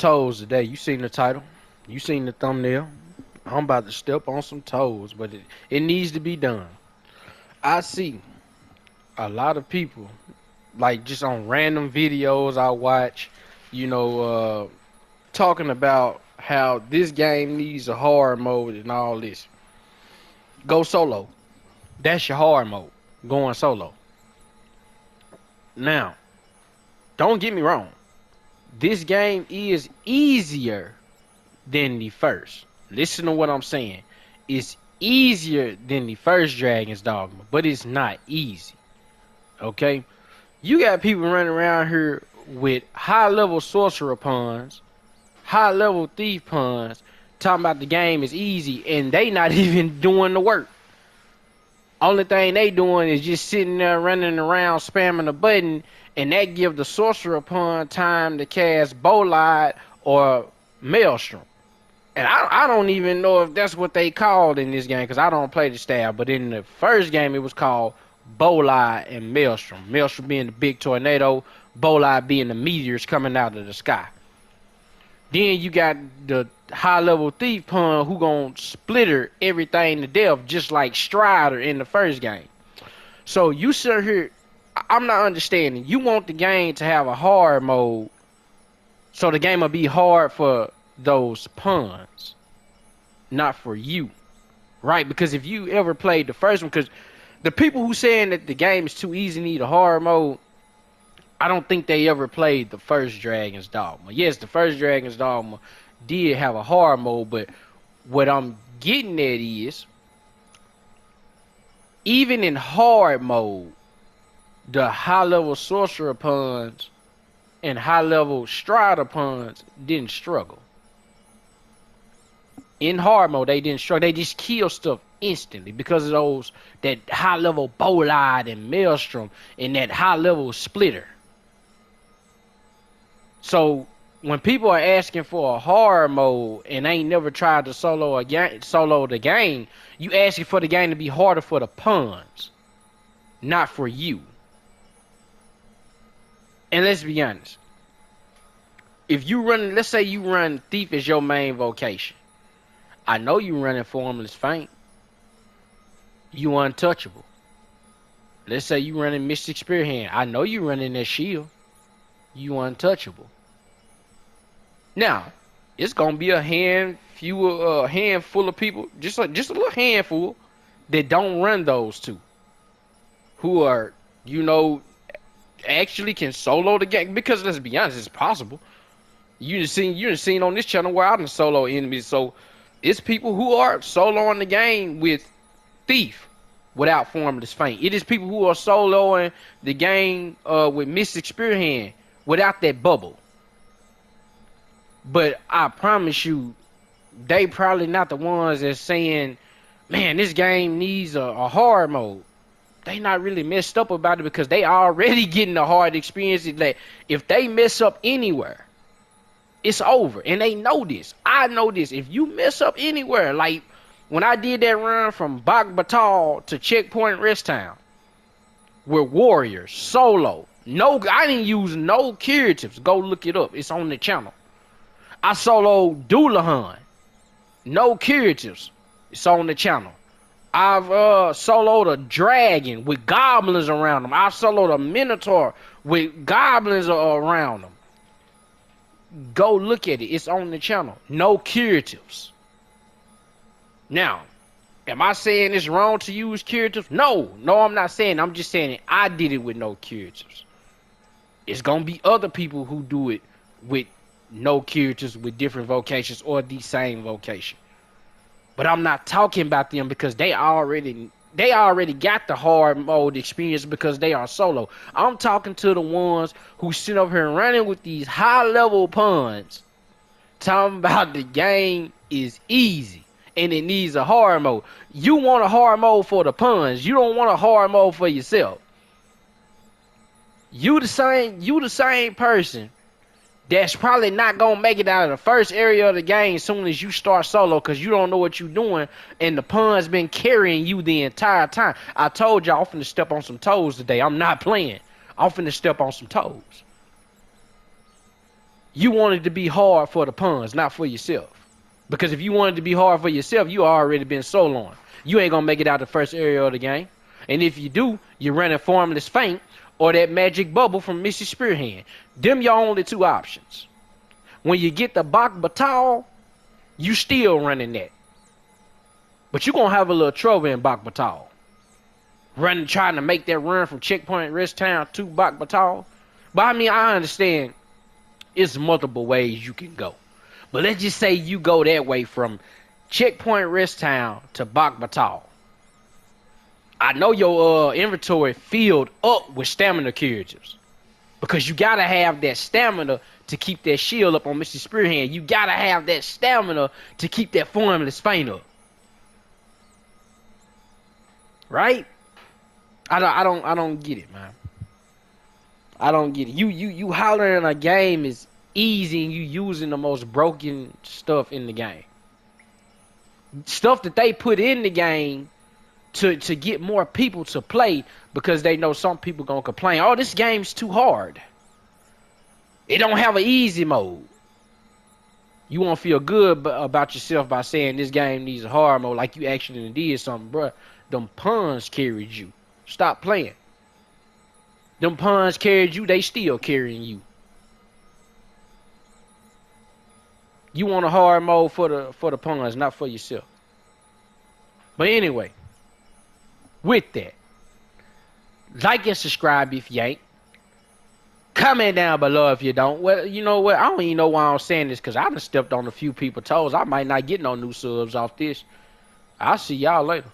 toes today. You seen the title. You seen the thumbnail. I'm about to step on some toes, but it needs to be done. I see a lot of people, like just on random videos I watch, you know, talking about how this game needs a hard mode and all this. Go solo. That's your hard mode. Going solo. Now, don't get me wrong. This game is easier than the first. Listen to what I'm saying. It's easier than the first Dragon's Dogma, but it's not easy. Okay? You got people running around here with high level sorcerer puns, high level thief puns, talking about the game is easy, and they not even doing the work. Only thing they doing is just sitting there running around spamming a button, and that give the sorcerer pun time to cast Bolide or Maelstrom. And I don't even know if that's what they called in this game because I don't play the style. But in the first game, it was called Bolide and Maelstrom. Maelstrom being the big tornado, Bolide being the meteors coming out of the sky. Then you got the high-level thief pun who gonna splitter everything to death just like Strider in the first game. So you sit here, I'm not understanding. You want the game to have a hard mode so the game will be hard for those puns, not for you, right? Because if you ever played the first one, because the people who saying that the game is too easy need a hard mode, I don't think they ever played the first Dragon's Dogma. Yes, the first Dragon's Dogma did have a hard mode, but what I'm getting at is, even in hard mode, the high-level sorcerer puns and high-level strider puns didn't struggle. In hard mode, they didn't struggle. They just kill stuff instantly because of that high-level Bolide and Maelstrom and that high-level splitter. So when people are asking for a hard mode and ain't never tried to solo the game, you asking for the game to be harder for the puns, not for you. And let's be honest. If you run, let's say you run Thief as your main vocation. I know you running Formless Feint. You untouchable. Let's say you running Mystic Spear Hand. I know you running that shield. You untouchable. Now, it's gonna be a handful of people, just a little handful that don't run those two, who are, actually can solo the game. Because let's be honest, it's possible. You done seen on this channel where I done solo enemies. So it's people who are soloing the game with Thief without Formless Feint. It is people who are soloing the game with Mystic Spear Hand without that bubble. But I promise you, they probably not the ones that's saying, man, this game needs a hard mode. They not really messed up about it because they already getting a hard experience that if they mess up anywhere, it's over. And they know this. I know this. If you mess up anywhere, like when I did that run from Bak Batal to Checkpoint Rest Town with Warriors, solo, I didn't use no curatives. Go look it up. It's on the channel. I soloed Doulahan. No curatives. It's on the channel. I've soloed a dragon with goblins around them. I've soloed a minotaur with goblins around them. Go look at it. It's on the channel. No curatives. Now, am I saying it's wrong to use curatives? No, I'm not saying. I'm just saying I did it with no curatives. It's going to be other people who do it with no curatives with different vocations or the same vocation. But I'm not talking about them because they already got the hard mode experience because they are solo. I'm talking to the ones who sit up here running with these high level puns, talking about the game is easy and it needs a hard mode. You want a hard mode for the puns. You don't want a hard mode for yourself. You the same person that's probably not going to make it out of the first area of the game as soon as you start solo because you don't know what you're doing and the pun's been carrying you the entire time. I told y'all I'm finna step on some toes today. I'm not playing. I'm finna step on some toes. You want it to be hard for the puns, not for yourself. Because if you want it to be hard for yourself, you already been soloing. You ain't gonna make it out the first area of the game. And if you do, you're running Formless Feint or that Magic Bubble from Mrs. Spearhand. Them your only two options. When you get the Bach Batal, you still running that. But you're gonna have a little trouble in Bach Batal. Trying to make that run from Checkpoint Rest Town to Bach Batal. But I mean, I understand it's multiple ways you can go. But let's just say you go that way from Checkpoint Rest Town to Bach Batal. I know your inventory filled up with stamina curatives. Because you gotta have that stamina to keep that shield up on Mr. Spearhand. You gotta have that stamina to keep that Formless Feint up. Right? I don't get it, man. I don't get it. You hollering a game is easy and you using the most broken stuff in the game. Stuff that they put in the game to get more people to play because they know some people gonna complain, oh, this game's too hard. It don't have an easy mode. You won't feel good about yourself by saying this game needs a hard mode like you actually did something, bruh. Them puns carried you. Stop playing. Them puns carried you, they still carrying you. You want a hard mode for the puns, not for yourself. But anyway, with that, like and subscribe if you ain't. Comment down below if you don't. Well, you know what? I don't even know why I'm saying this because I done stepped on a few people's toes. I might not get no new subs off this. I'll see y'all later.